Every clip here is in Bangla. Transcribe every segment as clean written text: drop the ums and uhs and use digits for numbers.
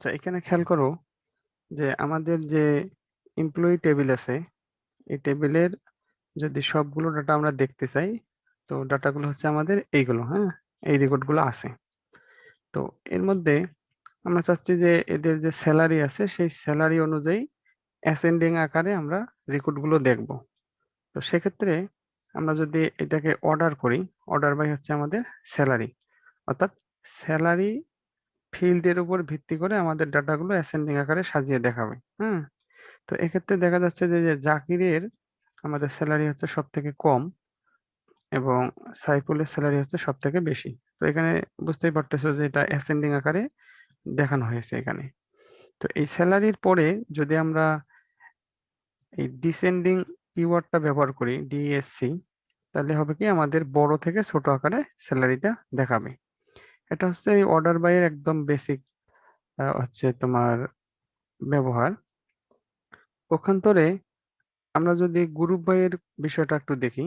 আচ্ছা, এখানে খেয়াল করো যে আমাদের যে এমপ্লয়ি টেবিল আছে, এই টেবিলের যদি সবগুলো ডাটা আমরা দেখতে চাই, তো ডাটাগুলো হচ্ছে আমাদের এইগুলো, হ্যাঁ, এই রেকর্ডগুলো আছে। তো এর মধ্যে আমরা চাচ্ছি যে এদের যে স্যালারি আছে সেই স্যালারি অনুযায়ী অ্যাসেন্ডিং আকারে আমরা রেকর্ডগুলো দেখব। তো সেক্ষেত্রে আমরা যদি এটাকে অর্ডার করি, অর্ডার বাই হচ্ছে আমাদের স্যালারি, অর্থাৎ স্যালারি ফিল্ডের উপর ভিত্তি করে আমাদের ডাটাগুলো অ্যাসেন্ডিং আকারে সাজিয়ে দেখাবে। হুম। তো এক্ষেত্রে দেখা যাচ্ছে যে জাকিরের আমাদের স্যালারি হচ্ছে সব থেকে কম এবং সাইফুলের স্যালারি হচ্ছে সব থেকে বেশি। তো এখানে বুঝতেই পারতেছো যে এটা অ্যাসেন্ডিং আকারে দেখানো হয়েছে এখানে। তো এই স্যালারির পরে যদি আমরা এই ডিসেন্ডিং কিওয়ার্ডটা ব্যবহার করি, ডিএসসি, তাহলে হবে কি আমাদের বড় থেকে ছোট আকারে স্যালারিটা দেখাবে। এটা হচ্ছে এই অর্ডার বাই এর একদম বেসিক হচ্ছে তোমার ব্যবহার। পক্ষান্তরে আমরা যদি গ্রুপ বাই এর বিষয়টা একটু দেখি,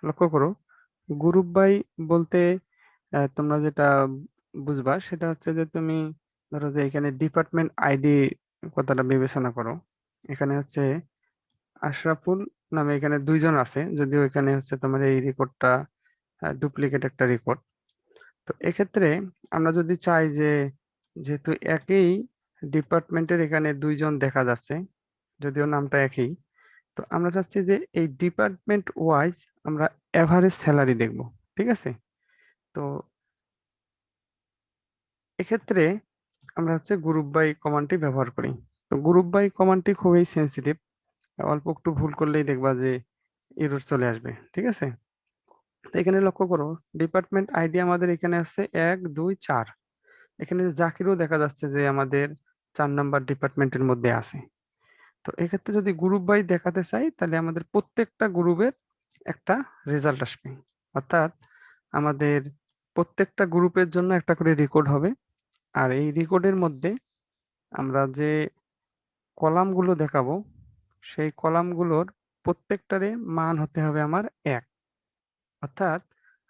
লক্ষ্য করো গ্রুপ বাই বলতে তোমরা যেটা বুঝবা সেটা হচ্ছে যে তুমি ধরো যে এখানে ডিপার্টমেন্ট আইডি কথাটা বিবেচনা করো। এখানে হচ্ছে আশরাফুল নামে এখানে দুইজন আছে, যদিও এখানে হচ্ছে তোমার এই রেকর্ডটা ডুপ্লিকেট একটা রেকর্ড। তো এক্ষেত্রে আমরা যদি চাই যে যেহেতু একই ডিপার্টমেন্টের এখানে দুইজন দেখা যাচ্ছে, যদিও নামটা একই, তো আমরা চাচ্ছি যে এই ডিপার্টমেন্ট ওয়াইজ আমরা এভারেজ স্যালারি দেখব। ঠিক আছে? তো এক্ষেত্রে আমরা হচ্ছে গ্রুপ বাই কমান্ডটি ব্যবহার করি। তো গ্রুপ বাই কমান্ডটি খুবই সেন্সিটিভ, অল্প একটু ভুল করলেই দেখবা যে এরর চলে আসবে। ঠিক আছে? তো এখানে লক্ষ্য করো ডিপার্টমেন্ট আইডি আমাদের এখানে আছে 1 2 4। এখানে জাকিরও দেখা যাচ্ছে যে আমাদের 4 নাম্বার ডিপার্টমেন্টের মধ্যে আছে। তো এক্ষেত্রে যদি গ্রুপ বাই দেখাতে চাই তাহলে আমাদের প্রত্যেকটা গ্রুপের একটা রেজাল্ট আসবে, অর্থাৎ আমাদের প্রত্যেকটা গ্রুপের জন্য একটা করে রেকর্ড হবে। আর এই রেকর্ডের মধ্যে আমরা যে কলামগুলো দেখাবো সেই কলামগুলোর প্রত্যেকটারে মান হতে হবে আমার 1। অর্থাৎ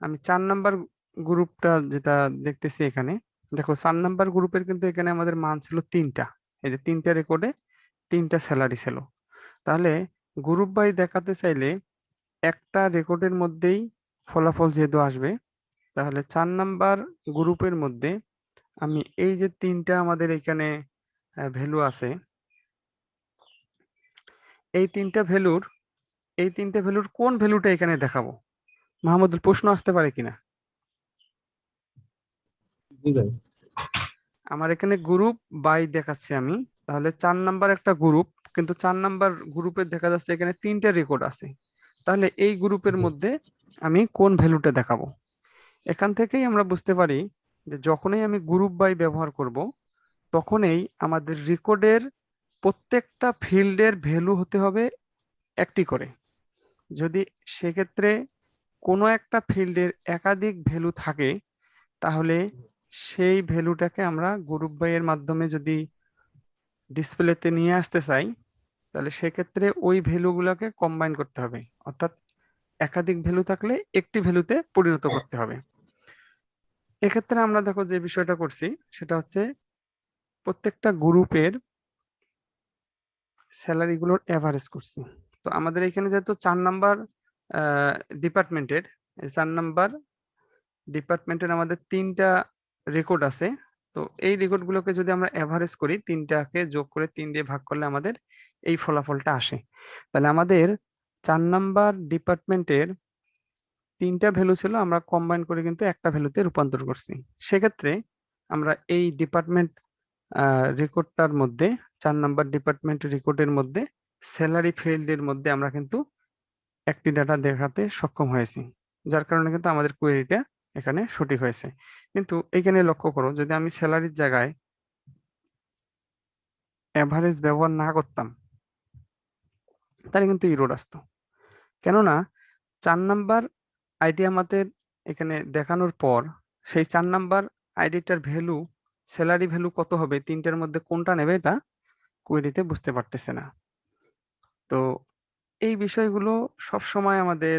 আমি 4 নাম্বার গ্রুপটা যেটা দেখতেছি এখানে, দেখো 4 নাম্বার গ্রুপের কিন্তু এখানে আমাদের মান ছিল 3টা। এই যে 3টা রেকর্ডে 3টা স্যালারি ছিল। তাহলে গ্রুপ বাই দেখাতে চাইলে একটা রেকর্ডের মধ্যেই ফলাফল যেহেতু আসবে, তাহলে 4 নাম্বার গ্রুপের মধ্যে আমি এই যে 3টা আমাদের এখানে ভ্যালু আছে, এই 3টে ভ্যালুর কোন ভ্যালুটা এখানে দেখাবো? মাহমুদুল, প্রশ্ন আসতে পারে কিনা? জি ভাই। আমার এখানে গ্রুপ বাই দেখাচ্ছি আমি, তাহলে 4 নাম্বার একটা গ্রুপ, কিন্তু 4 নাম্বার গ্রুপে দেখা যাচ্ছে এখানে 3টে রেকর্ড আছে। তাহলে এই গ্রুপের জি। মধ্যে আমি কোন ভ্যালুটা দেখাবো? এখান থেকেই আমরা বুঝতে পারি যে যখনই আমি গ্রুপ বাই ব্যবহার করব, তখনই আমাদের রেকর্ডের প্রত্যেকটা ফিল্ডের ভ্যালু হতে হবে একটি করে। যদি সেক্ষেত্রে কোনো একটা ফিল্ডের একাধিক ভ্যালু থাকে, তাহলে সেই ভ্যালুটাকে আমরা গ্রুপ বাই এর মাধ্যমে যদি ডিসপ্লেতে নিয়ে আসতে চাই, তাহলে সেক্ষেত্রে ওই ভ্যালুগুলোকে কম্বাইন করতে হবে, অর্থাৎ একাধিক ভ্যালু থাকলে একটি ভ্যালুতে পরিণত করতে হবে। এক্ষেত্রে আমরা দেখো যে বিষয়টা করছি সেটা হচ্ছে প্রত্যেকটা গ্রুপের স্যালারি গুলোর এভারেজ করছি। তো আমাদের এখানে যেহেতু 4 নাম্বার ডিপার্টমেন্টের 4 নাম্বার ডিপার্টমেন্টের আমাদের 3টা রেকর্ড আছে। তো এই রেকর্ড গুলোকে যদি আমরা এভারেজ করি, 3টাকে যোগ করে 3 দিয়ে ভাগ করলে আমাদের এই ফলাফলটা আসে। তাহলে আমাদের 4 নাম্বার ডিপার্টমেন্টের 3টা ভ্যালু ছিল, আমরা কম্বাইন করে কিন্তু একটা ভ্যালুতে রূপান্তর করছি। সেক্ষেত্রে আমরা এই ডিপার্টমেন্ট রেকর্ডটার মধ্যে 4 নাম্বার ডিপার্টমেন্ট রেকর্ডের মধ্যে স্যালারি ফিল্ডের মধ্যে আমরা কিন্তু একটি ডাটা দেখাতে সক্ষম হয়েছি, যার কারণে কিন্তু আমাদের কোয়েরিটা এখানে সঠিক হয়েছে। কিন্তু এখানে লক্ষ্য করো যদি আমি স্যালারির জায়গায় এভারেজ ব্যবহার না করতাম, তাহলে কিন্তু ইরোর আসতো। কেননা 4 নাম্বার আইডি আমাদের এখানে দেখানোর পর সেই 4 নাম্বার আইডিটার ভ্যালু, স্যালারি ভ্যালু কত হবে, 3টার মধ্যে কোনটা নেবে এটা কোয়েরিতে বুঝতে পারতেছে না। তো এই বিষয়গুলো সব সময় আমাদের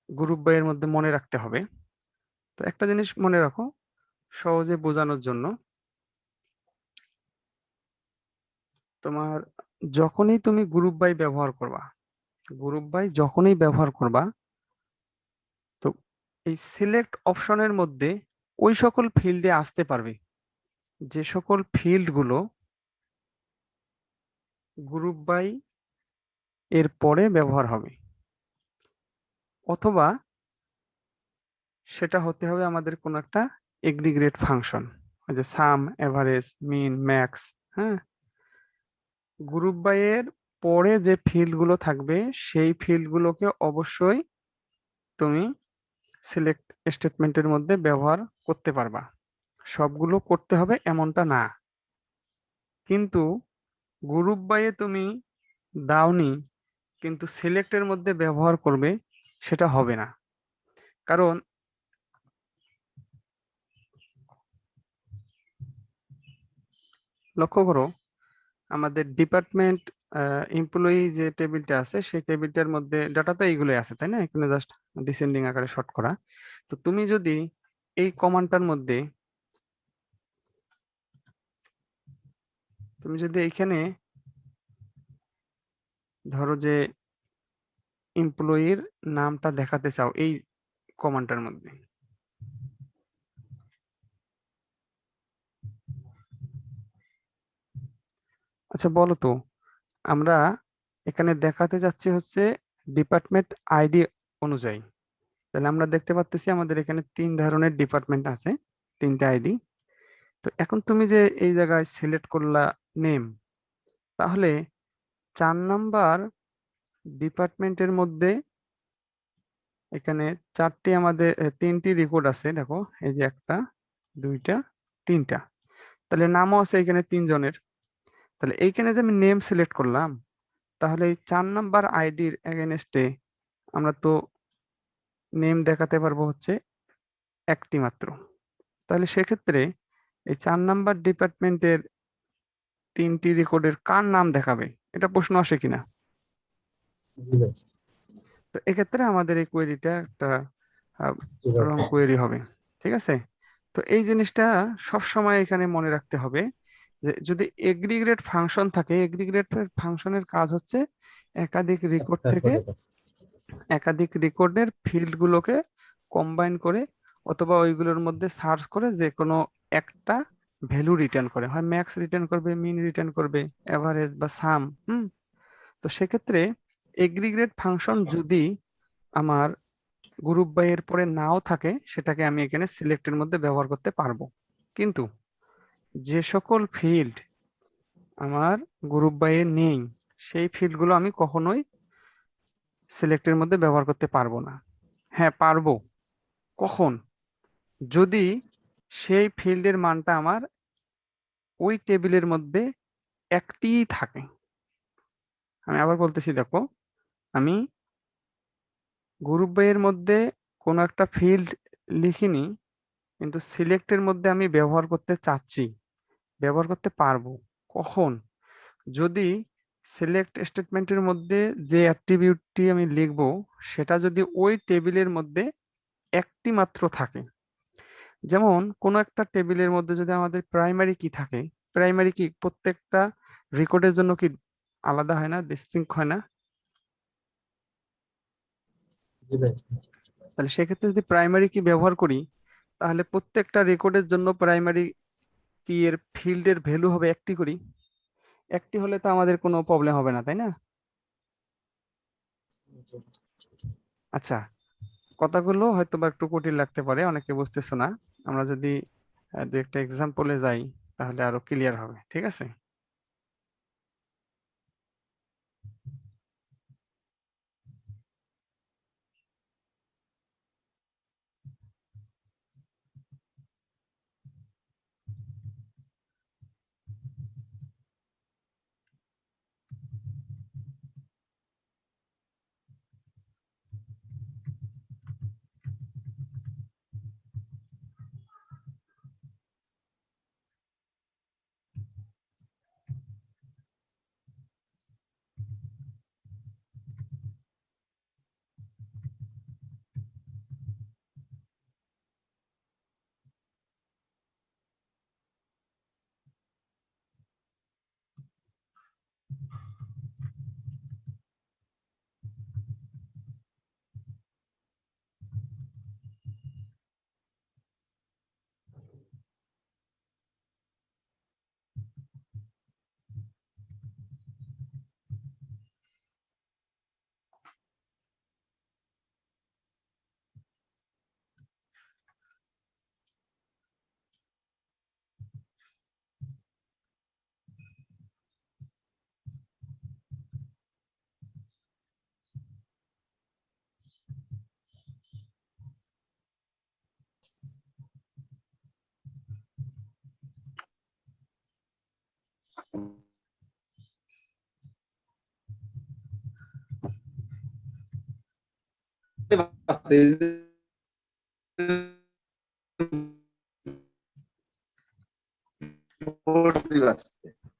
গ্রুপ বইয়ের মধ্যে মনে রাখতে হবে। তো একটা জিনিস মনে রাখো সহজে বোঝানোর জন্য, তোমার যখনই তুমি গ্রুপ বাই ব্যবহার করবা, গ্রুপ বাই যখনই ব্যবহার করবা, তো এই সিলেক্ট অপশনের মধ্যে ওই সকল ফিল্ডে আসতে পারবে যে সকল ফিল্ড গুলো গ্রুপ বাই এর পরে ব্যবহার হবে, অথবা সেটা হতে হবে আমাদের কোনো একটা এগ্রিগেট ফাংশন, ওই যে সাম, এভারেজ, মিন, ম্যাক্স। হ্যাঁ, গ্রুপ বাই এর পরে যে ফিল্ড গুলো থাকবে সেই ফিল্ড গুলোকে অবশ্যই তুমি সিলেক্ট স্টেটমেন্টের মধ্যে ব্যবহার করতে পারবা। সবগুলো করতে হবে এমনটা না, কিন্তু গ্রুপ বাই এ তুমি দাওনি কিন্তু সিলেক্টের মধ্যে ব্যবহার করবে, সেটা হবে না। কারণ লক্ষ্য করো, আমাদের ডিপার্টমেন্ট এমপ্লয়ি যে টেবিলটা আছে সেই টেবিলটার মধ্যে ডাটা তো এইগুলোই আছে, তাই না? এখানে জাস্ট ডিসেন্ডিং আকারে শর্ট করা। তো তুমি যদি এই কমান্ডটার মধ্যে, তুমি যদি এইখানে ধরো যে এমপ্লয়ির নামটা দেখাতে চাও এই কমান্ডটার মধ্যে, আচ্ছা বলো তো, আমরা এখানে দেখাতে যাচ্ছি হচ্ছে ডিপার্টমেন্ট আইডি অনুযায়ী। তাহলে আমরা দেখতে পাচ্ছি আমাদের এখানে তিন ধরনের ডিপার্টমেন্ট আছে, তিনটা আইডি। তো এখন তুমি যে এই জায়গায় সিলেক্ট করলা নেম, তাহলে 4 নাম্বার ডিপার্টমেন্টের মধ্যে এখানে চারটি আমাদের তিনটি রেকর্ড আছে, দেখো এই যে একটা, দুইটা, তিনটা। তাহলে নামও আছে এখানে তিনজনের। তাহলে এইখানে যে আমি নেম সিলেক্ট করলাম, তাহলে এই 4 নাম্বার আইডির এগেনস্টে আমরা তো নেম দেখাতে পারবো হচ্ছে একটি মাত্র। তাহলে সেক্ষেত্রে এই 4 নাম্বার ডিপার্টমেন্টের তিনটি রেকর্ডের কার নাম দেখাবে, এটা প্রশ্ন আসে কিনা? জি ভাই। তো এক্ষেত্রে আমাদের এই কোয়েরিটা একটা জি ভাই। রং কোয়েরি হবে। ঠিক আছে? তো এই জিনিসটা সব সময় এখানে মনে রাখতে হবে যে যদি এগ্রিগেট ফাংশন থাকে, এগ্রিগেট ফাংশনের কাজ হচ্ছে একাধিক রেকর্ড একটার থেকে পরে একটা। একাধিক রেকর্ডের ফিল্ড গুলোকে কম্বাইন করে অথবা ওইগুলোর মধ্যে সার্চ করে যে কোনো একটা ভ্যালু রিটার্ন করে, হয় ম্যাক্স রিটার্ন করবে, মিন রিটার্ন করবে, এভারেজ বা সাম। তো সেক্ষেত্রে এগ্রিগেট ফাংশন যদি আমার গ্রুপ বাই এর পরে নাও থাকে, সেটাকে আমি এখানে সিলেক্টের মধ্যে ব্যবহার করতে পারবো। কিন্তু যে সকল ফিল্ড আমার গ্রুপ বাই এ নেই সেই ফিল্ডগুলো আমি কখনোই সিলেক্টের মধ্যে ব্যবহার করতে পারবো না। হ্যাঁ পারবো, কখন? যদি সেই ফিল্ডের মানটা আমার ওই টেবিলের মধ্যে একটিই থাকে। আমি আবার বলতেছি, দেখো আমি গ্রুপ বাই এর মধ্যে কোনো একটা ফিল্ড লিখিনি, কিন্তু সিলেক্টের মধ্যে আমি ব্যবহার করতে চাচ্ছি, ব্যবহার করতে পারবো। কখন? যদি সিলেক্ট স্টেটমেন্টের মধ্যে যে অ্যাট্রিবিউটটি আমি লিখবো সেটা যদি ওই টেবিলের মধ্যে একটি মাত্র থাকে। যেমন কোনো একটা টেবিলের মধ্যে যদি আমাদের প্রাইমারি কি থাকে, প্রাইমারি কি প্রত্যেকটা রেকর্ডের জন্য কি আলাদা হয় না, ডিস্টিংক্ট হয় না? জি ভাই। তাহলে সেক্ষেত্রে যদি প্রাইমারি কি ব্যবহার করি, তাহলে প্রত্যেকটা রেকর্ডের জন্য প্রাইমারি কি এর ফিল্ডের ভ্যালু হবে একটি করি। একটি হলে তো আমাদের কোনো প্রবলেম হবে না, তাই না? আচ্ছা, কথাগুলো হয়তো বা একটু কঠিন লাগতে পারে, অনেকে বুঝতেছো না। আমরা যদি দু একটা এক্সাম্পলে যাই তাহলে আরো ক্লিয়ার হবে, ঠিক আছে?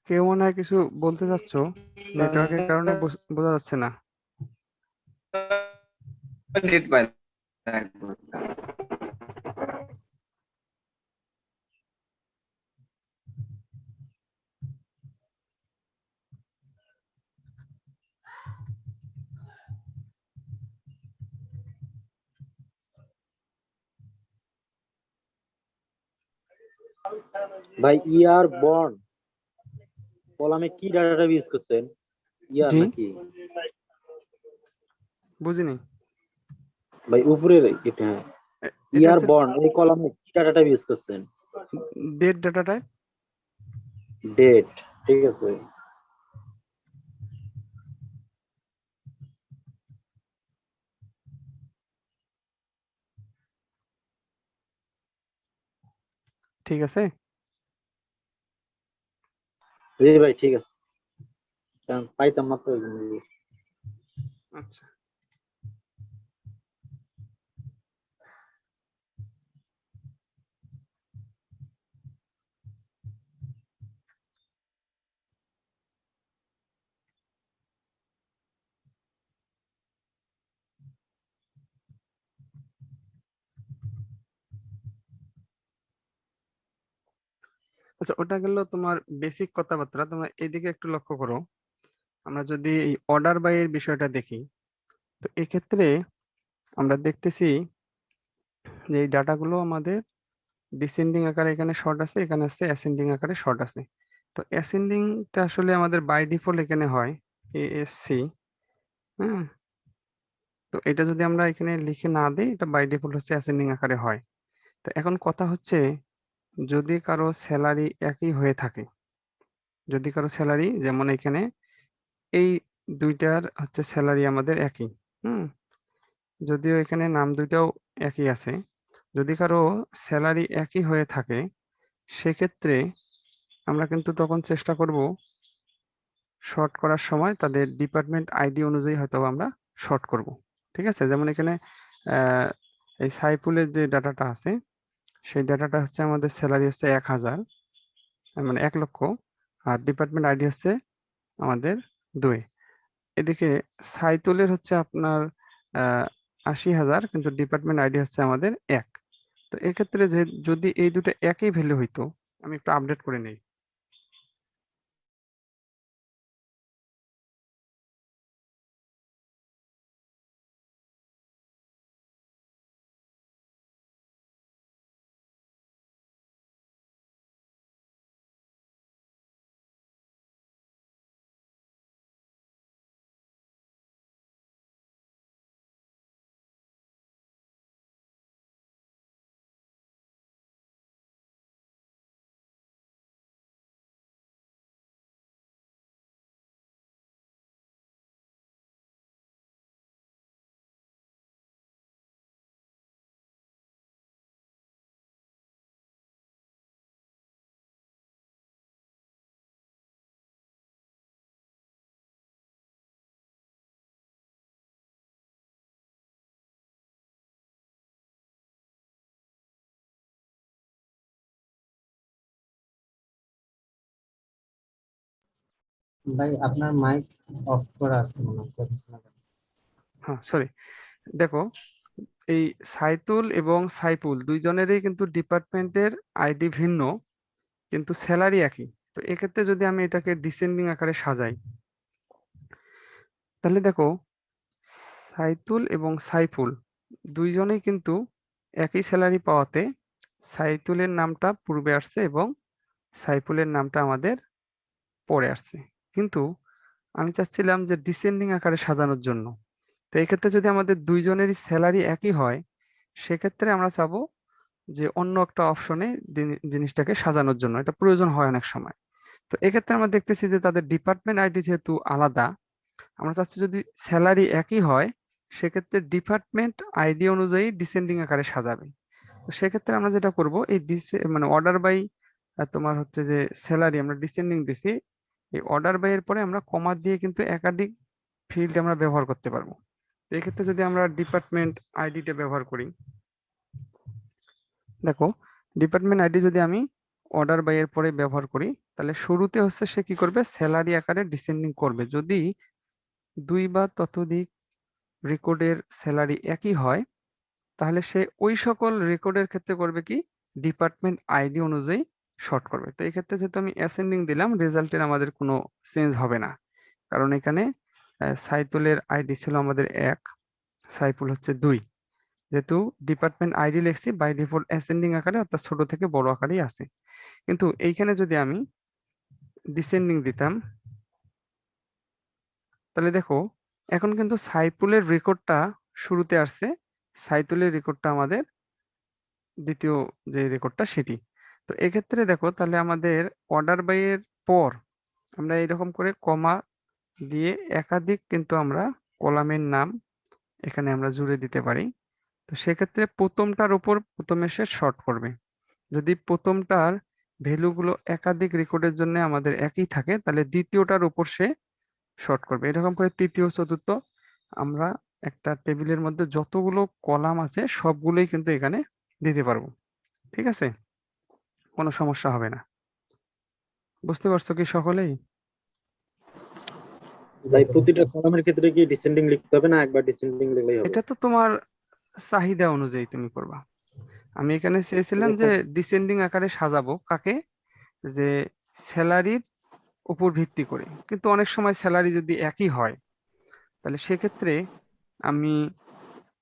কেউ মনে হয় কিছু বলতে চাচ্ছ, নেটওয়ার্কের কারণে বোঝা যাচ্ছে না। নেট পায় না। ভাই ইয়ার বর্ন কলামে কি ডাটা টাইপ ইউজ করছেন? ইয়ার জি নাকি বুঝিনি। ভাই উপরের এটা? হ্যাঁ, এটা ইয়ার হচ্ছে বর্ন এই কলামে কি ডাটা টাইপ ইউজ করছেন? Date data type. ডেট, ঠিক আছে। ঠিক আছে। জি ভাই ঠিক আছে, কারণ পাইতাম না তো এই জন্য। আচ্ছা আচ্ছা, ওটা গেল তোমার বেসিক কথাবার্তা। তোমরা এদিকে একটু লক্ষ্য করো। আমরা যদি এই অর্ডার বাই এর বিষয়টা দেখি, তো এক্ষেত্রে আমরা দেখতেছি যে এই ডাটাগুলো আমাদের ডিসেন্ডিং আকারে এখানে শর্ট আছে, এখানে আছে অ্যাসেন্ডিং আকারে শর্ট আছে। তো অ্যাসেন্ডিংটা আসলে আমাদের বাই ডিফল্ট এখানে হয় এএসসি। হ্যাঁ, তো এটা যদি আমরা এখানে লিখে না দিই, এটা বাই ডিফল্ট হচ্ছে অ্যাসেন্ডিং আকারে হয়। তো এখন কথা হচ্ছে, যদি কারো স্যালারি একই হয়ে থাকে, যদি কারো স্যালারি যেমন এখানে এই দুইটার হচ্ছে স্যালারি আমাদের একই, হুম, যদিও এখানে নাম দুইটাও একই আছে, যদি কারো স্যালারি একই হয়ে থাকে, সেক্ষেত্রে আমরা কিন্তু তখন চেষ্টা করব শর্ট করার সময় তাদের ডিপার্টমেন্ট আইডি অনুযায়ী হয়তো আমরা শর্ট করব। ঠিক আছে, যেমন এখানে আহ, এই সাইফুলের যে ডাটাটা আছে, সেই ডাটাটা হচ্ছে আমাদের স্যালারি হচ্ছে 1000, মানে 1 লক্ষ, আর ডিপার্টমেন্ট আইডি হচ্ছে আমাদের 2। এদিকে সাইতুলের হচ্ছে আপনার 80,000, কিন্তু ডিপার্টমেন্ট আইডি হচ্ছে আমাদের 1। তো এক্ষেত্রে যে যদি এই দুটো একই ভ্যালু হইতো, আমি একটু আপডেট করে নেই। ভাই আপনার মাইক অফ করা আছে মনে হয়। হ্যাঁ সরি, দেখো এই সাইতুল এবং সাইফুল দুইজনেরই কিন্তু ডিপার্টমেন্টের আইডি ভিন্ন, কিন্তু স্যালারি একই। তো এক্ষেত্রে যদি আমি এটাকে ডিসেন্ডিং আকারে সাজাই, তাহলে দেখো সাইতুল এবং সাইফুল দুইজনেই কিন্তু একই স্যালারি পাওয়াতে সাইতুলের নামটা পূর্বে আসছে এবং সাইফুলের নামটা আমাদের পরে আসছে। কিন্তু আমি চাচ্ছিলাম যে ডিসেন্ডিং আকারে সাজানোর জন্য। তো এই ক্ষেত্রে যদি আমাদের দুইজনেরই স্যালারি একই হয়, সেক্ষেত্রে আমরা চাবো যে অন্য একটা অপশনে জিনিসটাকে সাজানোর জন্য, এটা প্রয়োজন হয় অনেক সময়। তো এক্ষেত্রে আমরা দেখতেছি যে তাদের ডিপার্টমেন্ট আইডি যেহেতু আলাদা, আমরা চাচ্ছি যদি স্যালারি একই হয়, সেক্ষেত্রে ডিপার্টমেন্ট আইডি অনুযায়ী ডিসেন্ডিং আকারে সাজাবে। তো সেক্ষেত্রে আমরা যেটা করব, এই মানে অর্ডার বাই তোমার হচ্ছে যে স্যালারি আমরা ডিসেন্ডিং দিছি, এই অর্ডার বাই এর পরে আমরা কমা দিয়ে কিন্তু একাধিক ফিল্ড আমরা ব্যবহার করতে পারবো। তো এক্ষেত্রে যদি আমরা ডিপার্টমেন্ট আইডিটা ব্যবহার করি, দেখো ডিপার্টমেন্ট আইডি যদি আমি অর্ডার বাই এর পরে ব্যবহার করি, তাহলে শুরুতে হচ্ছে সে কি করবে, স্যালারি আকারে ডিসেন্ডিং করবে। যদি 2 বা ততোধিক রেকর্ডের স্যালারি একই হয়, তাহলে সে ওই সকল রেকর্ডের ক্ষেত্রে করবে কি, ডিপার্টমেন্ট আইডি অনুযায়ী শর্ট করবে। তো এই ক্ষেত্রে যেহেতু আমি অ্যাসেন্ডিং দিলাম, রেজাল্টের আমাদের কোনো চেঞ্জ হবে না, কারণ এখানে সাইতুলের আইডি ছিল আমাদের 1, সাইফুল হচ্ছে 2। যেহেতু ডিপার্টমেন্ট আইডি লিখছি, বাই ডিফল্ট অ্যাসেন্ডিং আকারে, অর্থাৎ ছোট থেকে বড় আকারেই আছে। কিন্তু এইখানে যদি আমি ডিসেন্ডিং দিতাম, তাহলে দেখো এখন কিন্তু সাইফুলের রেকর্ডটা শুরুতে আসছে, সাইতুলের রেকর্ডটা আমাদের দ্বিতীয় যে রেকর্ডটা সেটি। তো এক্ষেত্রে দেখো তাহলে আমাদের অর্ডার বাই এর পর আমরা এরকম করে কমা দিয়ে একাধিক কিন্তু আমরা কলামের নাম এখানে আমরা জুড়ে দিতে পারি। তো সেক্ষেত্রে প্রথমটার উপর প্রথমে সে শর্ট করবে। যদি প্রথমটার ভ্যালুগুলো একাধিক রেকর্ডের জন্য আমাদের একই থাকে, তাহলে দ্বিতীয়টার উপর সে শর্ট করবে। এরকম করে তৃতীয় চতুর্থ আমরা একটা টেবিলের মধ্যে যতগুলো কলাম আছে সবগুলোই কিন্তু এখানে দিতে পারবো। ঠিক আছে, কোনো সমস্যা হবে না। বুঝতে পারছো কি সকলেই? ভাই প্রতিটা কলামের ক্ষেত্রে কি ডিসেন্ডিং লিখতে হবে, না একবার ডিসেন্ডিং লিখলেই হবে? এটা তো তোমার চাহিদা অনুযায়ী তুমি করবা। আমি এখানে চেয়েছিলাম যে এখানে ডিসেন্ডিং আকারে সাজাবো কাকে, যে স্যালারির উপর ভিত্তি করে। কিন্তু অনেক সময় স্যালারি যদি একই হয়, তাহলে সেক্ষেত্রে আমি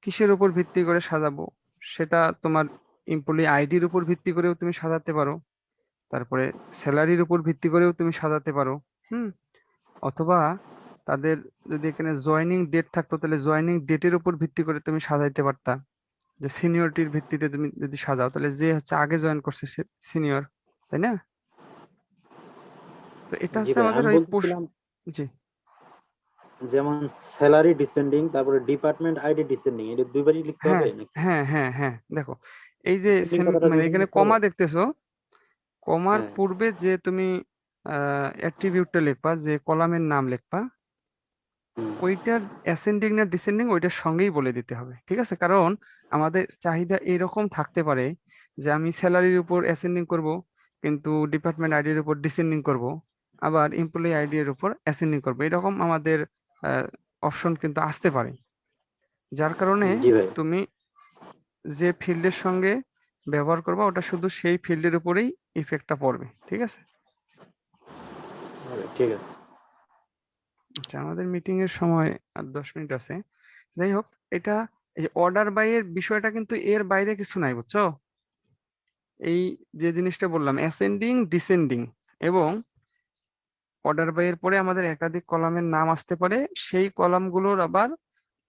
কিসের উপর ভিত্তি করে সাজাবো, সেটা তোমার এমপ্লয়ি আইডির উপর ভিত্তি করেও তুমি সাজাতে পারো, তারপরে স্যালারির উপর ভিত্তি করেও তুমি সাজাতে পারো। হুম। অথবা তাদের যদি এখানে জয়েনিং ডেট থাকতো, তাহলে জয়েনিং ডেটের উপর ভিত্তি করে তুমি সাজাইতে পারতা। যে সিনিয়রিটির ভিত্তিতে তুমি যদি সাজাও, তাহলে যে হচ্ছে আগে জয়েন করছে সে সিনিয়র, তাই না? তো এটা জি হচ্ছে ভাই, আমাদের আমি ওই বলতেছিলাম জি। যেমন স্যালারি ডিসেন্ডিং, তারপরে ডিপার্টমেন্ট আইডি ডিসেন্ডিং, এটা দুইবারই লিখতে হবে হ্যাঁ নাকি? হ্যাঁ হ্যাঁ হ্যাঁ, দেখো এই যে ডিসেন্ডিং কথাটা মানে দুইবার এখানে লিখতে হবে? কমা দেখতেছো, কমার হ্যাঁ। পূর্বে যে তুমি অ্যাট্রিবিউটটা লিখবা, যে কলামের নাম লিখবা, হুম। ওইটার অ্যাসেন্ডিং না ডিসেন্ডিং ওইটার সঙ্গেই বলে দিতে হবে। ঠিক আছে, কারণ আমাদের চাহিদা এরকম থাকতে পারে যে আমি স্যালারির উপর অ্যাসেন্ডিং করব, কিন্তু ডিপার্টমেন্ট আইডির উপর ডিসেন্ডিং করব, আবার এমপ্লয়ি আইডি এর উপর অ্যাসেন্ডিং করব। এরকম আমাদের অপশন কিন্তু আসতে পারে, যার কারণে জি ভাই। তুমি যে ফিল্ডের সঙ্গে ব্যবহার করবা ওটা শুধু সেই ফিল্ডের উপরেই ইফেক্টটা পড়বে। ঠিক আছে। ঠিক আছে। আচ্ছা, আমাদের মিটিং এর সময় আর 10 মিনিট আছে। যাই হোক, এটা এই অর্ডার বাই এর বিষয়টা কিন্তু এর বাইরে কিছু নাই, বুঝছো? এই যে জিনিসটা বললাম অ্যাসেন্ডিং ডিসেন্ডিং, এবং অর্ডার বাই এর পরে আমাদের একাধিক কলামের নাম আসতে পারে, সেই কলামগুলোর আবার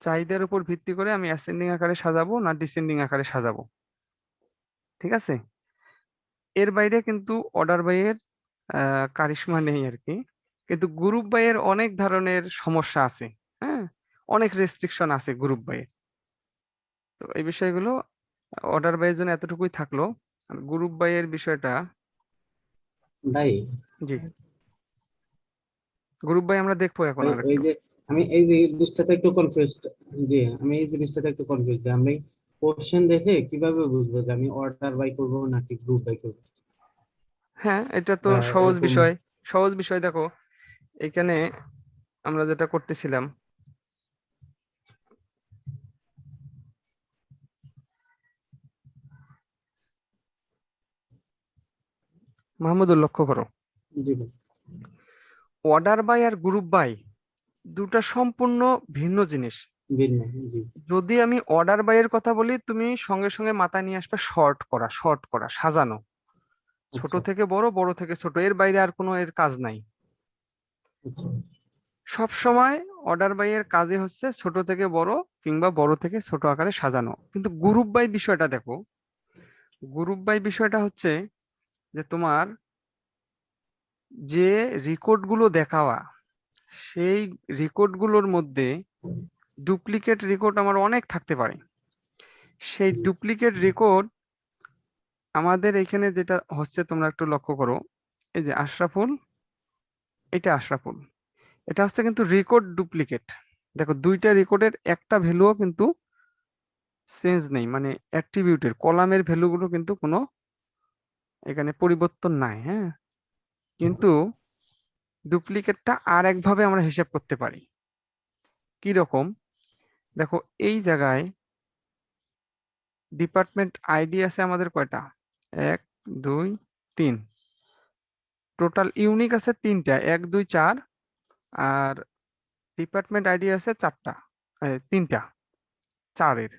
চাহিদার উপর ভিত্তি করে আমি অ্যাসেন্ডিং আকারে সাজাবো না ডিসেন্ডিং আকারে সাজাবো। ঠিক আছে, এর বাইরে কিন্তু অর্ডার বাই এর কারিশমা নেই আর কি। কিন্তু গ্রুপ বাই এর অনেক ধরনের সমস্যা আছে। হ্যাঁ, অনেক রেস্ট্রিকশন আছে গ্রুপ বাই এর। তো এই বিষয়গুলো অর্ডার বাই এর জন্য এতটুকুই থাকলো। গ্রুপ বাই এর বিষয়টা, ভাই জি, গ্রুপ বাই আমরা দেখবো এখন ভাই আর ওই একটু। যে আমি এই যে জিনিসটাতে একটু কনফিউজ, জি আমি এই জিনিসটাতে একটু কনফিউজ যে আমি কোশ্চেন দেখে কিভাবে বুঝবো যে আমি অর্ডার বাই করবো নাকি গ্রুপ বাই করবো, হ্যাঁ, এটা তো বা সহজ এরকম। বিষয়। সহজ বিষয়, দেখো এখানে আমরা যেটা করতেছিলাম, মাহমুদুল লক্ষ্য করো, জি ভাই। অর্ডার বাই আর গ্রুপ বাই দুটা সম্পূর্ণ ভিন্ন জিনিস। ভিন্ন। জি। যদি আমি অর্ডার বাই এর কথা বলি, তুমি সঙ্গে সঙ্গে মাথায় নিয়ে আসবে শর্ট করা সাজানো, ছোট আচ্ছা থেকে বড়, বড় থেকে ছোট, এর বাইরে আর কোনো এর কাজ নাই। আচ্ছা। সব সময় অর্ডার বাই এর কাজে হচ্ছে ছোট থেকে বড় কিংবা বড় থেকে ছোট আকারে সাজানো। কিন্তু গ্রুপ বাই বিষয়টা দেখো, গ্রুপ বাই বিষয়টা হচ্ছে যে তোমার যে রেকর্ড গুলো দেখাওয়া, সেই রেকর্ড গুলোর মধ্যে ডুপ্লিকেট রেকর্ড আমার অনেক থাকতে পারে। সেই ডুপ্লিকেট রেকর্ড আমাদের এখানে যেটা হচ্ছে, তোমরা একটু লক্ষ্য করো, এই যে আশরাফুল, এটা আশরাফুল, এটা হচ্ছে কিন্তু রেকর্ড ডুপ্লিকেট। দেখো দুইটা রেকর্ডের একটা ভ্যালুও কিন্তু চেঞ্জ নেই, মানে অ্যাট্রিবিউটের কলামের ভ্যালুগুলো কিন্তু কোনো এখানে পরিবর্তন নাই, হ্যাঁ। কিন্তু ডুপ্লিকেটটা আর একভাবে আমরা হিসাব করতে পারি। কি রকম? দেখো এই জায়গায় ডিপার্টমেন্ট আইডি আছে আমাদের কয়টা? 1 2 3। টোটাল ইউনিক আছে 3টা, 1 2 4। আর ডিপার্টমেন্ট আইডি আছে 4টা, 3টা, 4-এর।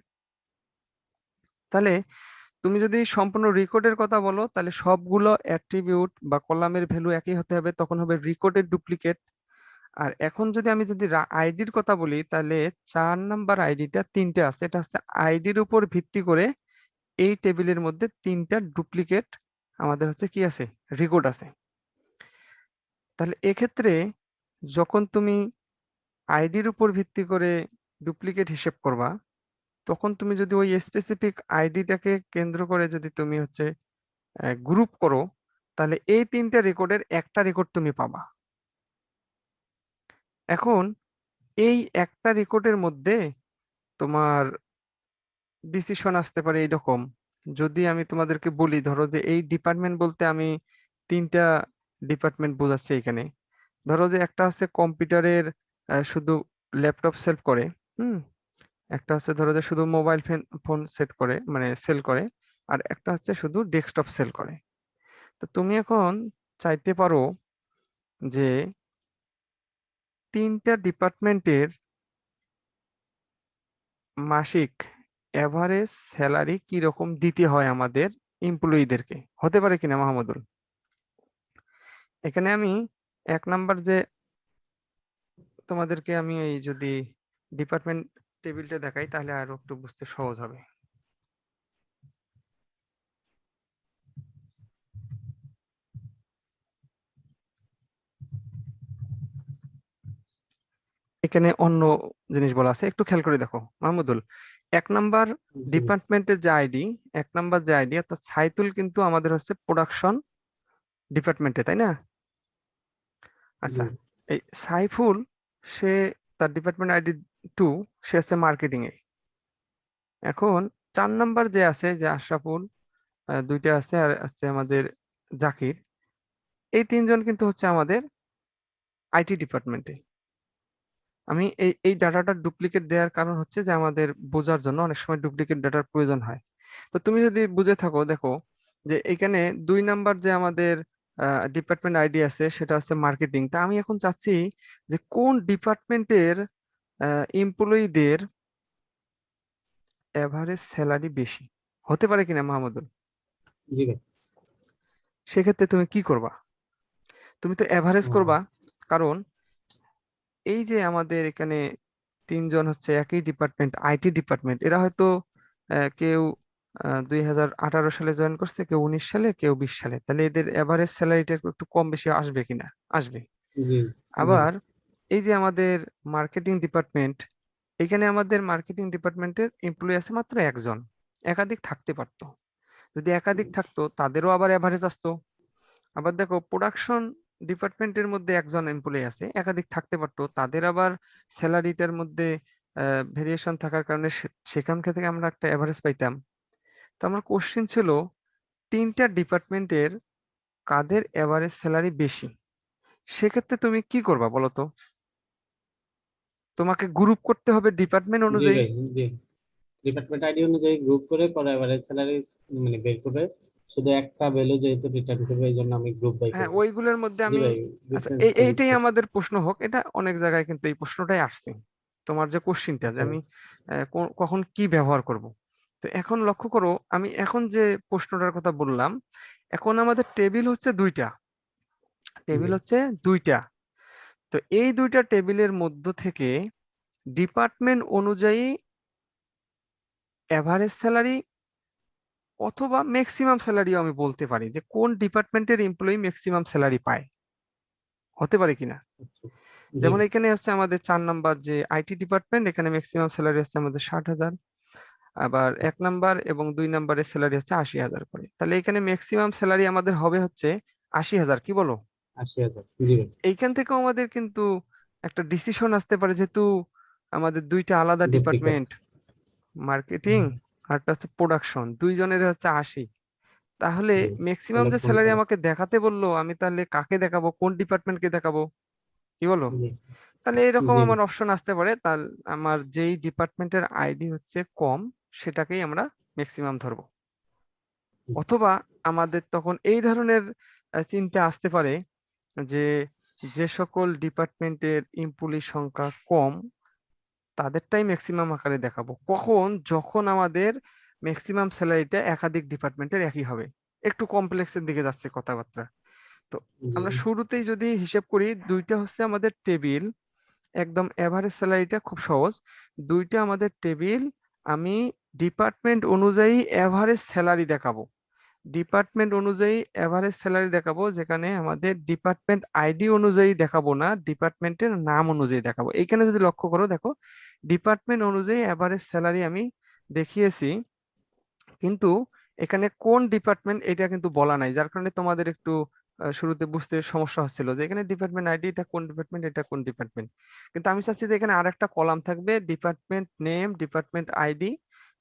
তাহলে তুমি যদি সম্পূর্ণ রেকর্ডের কথা বলো তাহলে সবগুলো অ্যাট্রিবিউট বা কলামের ভ্যালু একই হতে হবে, তখন হবে রেকর্ডের ডুপ্লিকেট। আর এখন যদি আমি যদি আইডির কথা বলি তাহলে 4 নাম্বার আইডিটা 3টে আছে, এটা হচ্ছে আইডির উপর ভিত্তি করে এই টেবিলের মধ্যে 3টা ডুপ্লিকেট আমাদের হচ্ছে কি আছে, রেকর্ড আছে। তাহলে এক্ষেত্রে যখন তুমি আইডির উপর ভিত্তি করে ডুপ্লিকেট হিসেব করবা, তখন তুমি যদি ওই স্পেসিফিক আইডিটাকে কেন্দ্র করে যদি তুমি হচ্ছে গ্রুপ করো, তাহলে এই 3টে রেকর্ডের একটা রেকর্ড তুমি পাবা। এখন এই একটা রেকর্ডের মধ্যে তোমার ডিসিশন আসতে পারে এইরকম। যদি আমি তোমাদেরকে বলি, ধরো যে এই ডিপার্টমেন্ট বলতে আমি 3টা ডিপার্টমেন্ট বোঝাচ্ছি এখানে। ধরো যে একটা হচ্ছে কম্পিউটারের শুধু ল্যাপটপ সেল করে, হুম। একটা হচ্ছে ধরো যে শুধু মোবাইল ফোন সেট করে, মানে সেল করে। আর একটা হচ্ছে শুধু ডেস্কটপ সেল করে। তো তুমি এখন চাইতে পারো যে 3টা ডিপার্টমেন্টের মাসিক এভারেজ স্যালারি কি রকম দিতে হয় আমাদের এমপ্লয়ীদেরকে, হতে পারে কিনা মাহমুদুল? এখানে আমি 1 নাম্বার যে তোমাদেরকে আমি এই যদি ডিপার্টমেন্ট টেবিলটা দেখাই তাহলে আরো একটু বুঝতে সহজ হবে। এখানে অন্য জিনিস বলা আছে, একটু খেয়াল করে দেখো মাহমুদুল। 1 নাম্বার জি ডিপার্টমেন্টের যে আইডি, 1 নাম্বার যে আইডি অর্থাৎ সাইতুল কিন্তু আমাদের হচ্ছে প্রোডাকশন ডিপার্টমেন্টে, তাই না? জি আচ্ছা, এই সাইফুল সে তার ডিপার্টমেন্ট আইডি 2, সে হচ্ছে মার্কেটিং এ। এখন 4 নাম্বার যে আছে যে আশরাফুল, 2টা আছে, আর আছে আমাদের জাকির। এই 3জন কিন্তু হচ্ছে আমাদের আইটি ডিপার্টমেন্টে। আমি এই ডাটাটা ডুপ্লিকেট দেওয়ার কারণ হচ্ছে যে আমাদের বোঝার জন্য অনেক সময় ডুপ্লিকেট ডাটার প্রয়োজন হয়। তো তুমি যদি বুঝে থাকো, দেখো যে এখানে 2 নাম্বার যে আমাদের ডিপার্টমেন্ট আইডি আছে সেটা হচ্ছে মার্কেটিং। তা আমি এখন চাচ্ছি যে কোন ডিপার্টমেন্টের এমপ্লয়ীদের এভারেজ স্যালারি বেশি, হতে পারে কিনা মাহমুদুল? জি ভাই। সেক্ষেত্রে তুমি কি করবা? তুমি তো এভারেজ ও, করবা, কারণ এই যে আমাদের এখানে 3জন হচ্ছে একই ডিপার্টমেন্ট, আইটি ডিপার্টমেন্ট। এরা হয়তো কেউ 2018 সালে জয়েন করছে, কেউ 19 সালে, কেউ 20 সালে। তাহলে এদের এভারেজ স্যালারিটা একটু কম বেশি আসবে কিনা? আসবে। জি জি আবার এই যে আমাদের মার্কেটিং ডিপার্টমেন্ট, এখানে আমাদের মার্কেটিং ডিপার্টমেন্টের এমপ্লয়ি আছে মাত্র 1জন, একাধিক থাকতে পারতো। যদি একাধিক থাকতো তাদেরও আবার এভারেজ আসতো। আবার দেখো প্রোডাকশন ডিপার্টমেন্টের মধ্যে 1জন এমপ্লয়ি আছে, একাধিক থাকতে পারতো, তাদের আবার স্যালারিটার মধ্যে ভেরিয়েশন থাকার কারণে সেখান থেকে আমরা একটা এভারেজ পাইতাম। তো আমার কোশ্চেন ছিল 3টা ডিপার্টমেন্টের কাদের এভারেজ স্যালারি বেশি। সেক্ষেত্রে তুমি কি করবা বলো তো? তোমাকে গ্রুপ করতে হবে ডিপার্টমেন্ট জি অনুযায়ী। ভাই। জি, ডিপার্টমেন্ট আইডি অনুযায়ী গ্রুপ করে পরে এভারেজ স্যালারি মানে বের করে শুধু একটা ভ্যালু যেহেতু রিটার্ন করবে এই জন্য আমি গ্রুপ বাই হ্যাঁ, করব। ওইগুলোর মধ্যে জি আমি, ভাই, আচ্ছা ডিফারেন্স তো এইটাই বুঝতে পারছি। আমাদের প্রশ্ন হোক, এটা অনেক জায়গায় কিন্তু এই প্রশ্নটাই আসছে। তোমার যে কোশ্চিনটা যে আচ্ছা ভাই। আমি কখন কি ব্যবহার করব। তো এখন লক্ষ্য করো, আমি এখন যে প্রশ্নটার কথা বললাম, এখন আমাদের টেবিল হচ্ছে 2টা, টেবিল জি হচ্ছে 2টা। তো এই 2টা টেবিলের মধ্য থেকে ডিপার্টমেন্ট অনুযায়ী এভারেজ স্যালারি অথবা ম্যাক্সিমাম স্যালারিও আমি বলতে পারি যে কোন ডিপার্টমেন্টের এমপ্লয়ি ম্যাক্সিমাম স্যালারি পায়, হতে পারে কিনা? আচ্ছা। জি যেমন ভাই। এখানে হচ্ছে আমাদের 4 নাম্বার যে আইটি ডিপার্টমেন্ট, এখানে ম্যাক্সিমাম স্যালারি হচ্ছে আমাদের 60,000। আবার 1 নাম্বার এবং 2 নাম্বারের স্যালারি হচ্ছে 80,000 করে। তাহলে এখানে ম্যাক্সিমাম স্যালারি আমাদের হবে হচ্ছে 80,000, কি বলো? 80,000। জি ভাই। এইখান থেকেও আমাদের কিন্তু একটা ডিসিশন আসতে পারে, যেহেতু আমাদের দুইটা আলাদা Duplicate. ডিপার্টমেন্ট, মার্কেটিং আর একটা হচ্ছে প্রোডাকশন, দুইজনের হচ্ছে 80, তাহলে জি, ম্যাক্সিমাম তাহলে যে স্যালারি কোনটা? আমাকে দেখাতে বললো, আমি তাহলে কাকে দেখাবো, কোন ডিপার্টমেন্টকে দেখাবো, কি বলো? জি তাহলে এরকম জি আমার অপশন আসতে পারে, তাহলে আমার যেই ডিপার্টমেন্টের আইডি হচ্ছে কম সেটাকেই আমরা ম্যাক্সিমাম ধরবো। অথবা আমাদের তখন এই ধরনের চিন্তা আসতে পারে যে যে সকল ডিপার্টমেন্টের এমপ্লয়ি সংখ্যা কম তাদেরটাই ম্যাক্সিমাম আকারে দেখাবো। কখন? যখন আমাদের ম্যাক্সিমাম স্যালারিটা একাধিক ডিপার্টমেন্টের একই হবে। একটু কমপ্লেক্সের দিকে যাচ্ছে কথাবার্তা। তো জি আমরা শুরুতেই যদি হিসেব করি, দুইটা হচ্ছে আমাদের টেবিল, একদম এভারেজ স্যালারিটা খুব সহজ। দুইটা আমাদের টেবিল, আমি ডিপার্টমেন্ট অনুযায়ী এভারেজ স্যালারি দেখাবো। ডিপার্টমেন্ট অনুযায়ী এভারেজ স্যালারি দেখাবো, যেখানে আমাদের ডিপার্টমেন্ট আইডি অনুযায়ী দেখাবো না, ডিপার্টমেন্টের নাম অনুযায়ী দেখাবো। এইখানে যদি লক্ষ্য করো, দেখো ডিপার্টমেন্ট অনুযায়ী এভারেজ স্যালারি আমি দেখিয়েছি, কিন্তু এখানে কোন ডিপার্টমেন্ট এটা কিন্তু বলা নাই, যার কারণে তোমাদের একটু শুরুতে বুঝতে সমস্যা হচ্ছিল যে এখানে ডিপার্টমেন্ট আইডি, এটা কোন ডিপার্টমেন্ট, এটা কোন ডিপার্টমেন্ট। কিন্তু আমি চাচ্ছি যে এখানে আরেকটা কলাম থাকবে, ডিপার্টমেন্ট নেম, ডিপার্টমেন্ট আইডি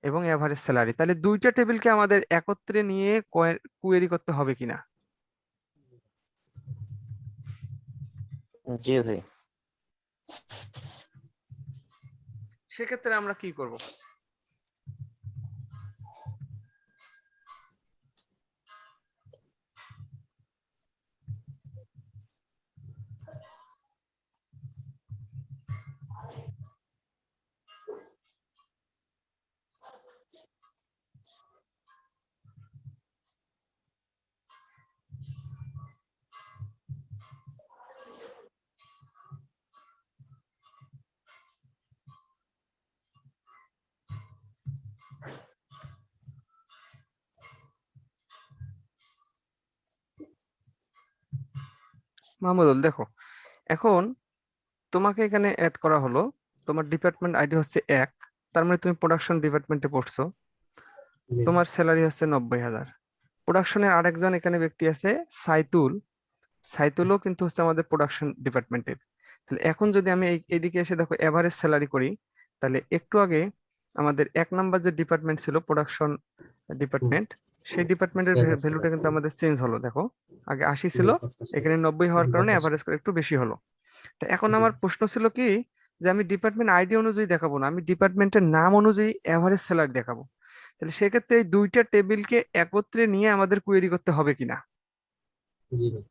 এবং এভারেজ স্যালারি। তাহলে দুইটা টেবিলকে আমাদের একত্রে নিয়ে কোয়েরি করতে হবে কিনা? জি ভাই। সেক্ষেত্রে আমরা কি করব? মাহমুদুল, দেখো এখন তোমাকে এখানে অ্যাড করা হলো, তোমার ডিপার্টমেন্ট আইডি হচ্ছে 1, তার মানে তুমি প্রোডাকশন ডিপার্টমেন্টে পড়ছো, জি তোমার স্যালারি হচ্ছে 90,000। প্রোডাকশনের আরেকজন এখানে ব্যক্তি আছে সাইতুল, সাইতুলও কিন্তু হচ্ছে আমাদের প্রোডাকশন ডিপার্টমেন্টের। তাহলে এখন যদি আমি এইদিকে এসে দেখো এভারেজ স্যালারি করি, তাহলে একটু আগে আমাদের 1 নাম্বার যে ডিপার্টমেন্ট ছিল প্রোডাকশন ডিপার্টমেন্ট, সেই ডিপার্টমেন্টের Yes, sir. ভ্যালুটা কিন্তু আমাদের চেঞ্জ হলো। দেখো আগে 80 ছিল, জি, 50 এখানে 90 হওয়ার কারণে 50 এভারেজ করে একটু বেশি হলো। তো এখন জি আমার প্রশ্ন ছিল কি, যে আমি ডিপার্টমেন্ট আইডি অনুযায়ী দেখাবো না, আমি ডিপার্টমেন্টের নাম অনুযায়ী এভারেজ স্যালারি দেখাবো। তাহলে সেক্ষেত্রে এই দুইটা টেবিলকে একত্রে নিয়ে আমাদের কোয়েরি করতে হবে কিনা? জি ভাই।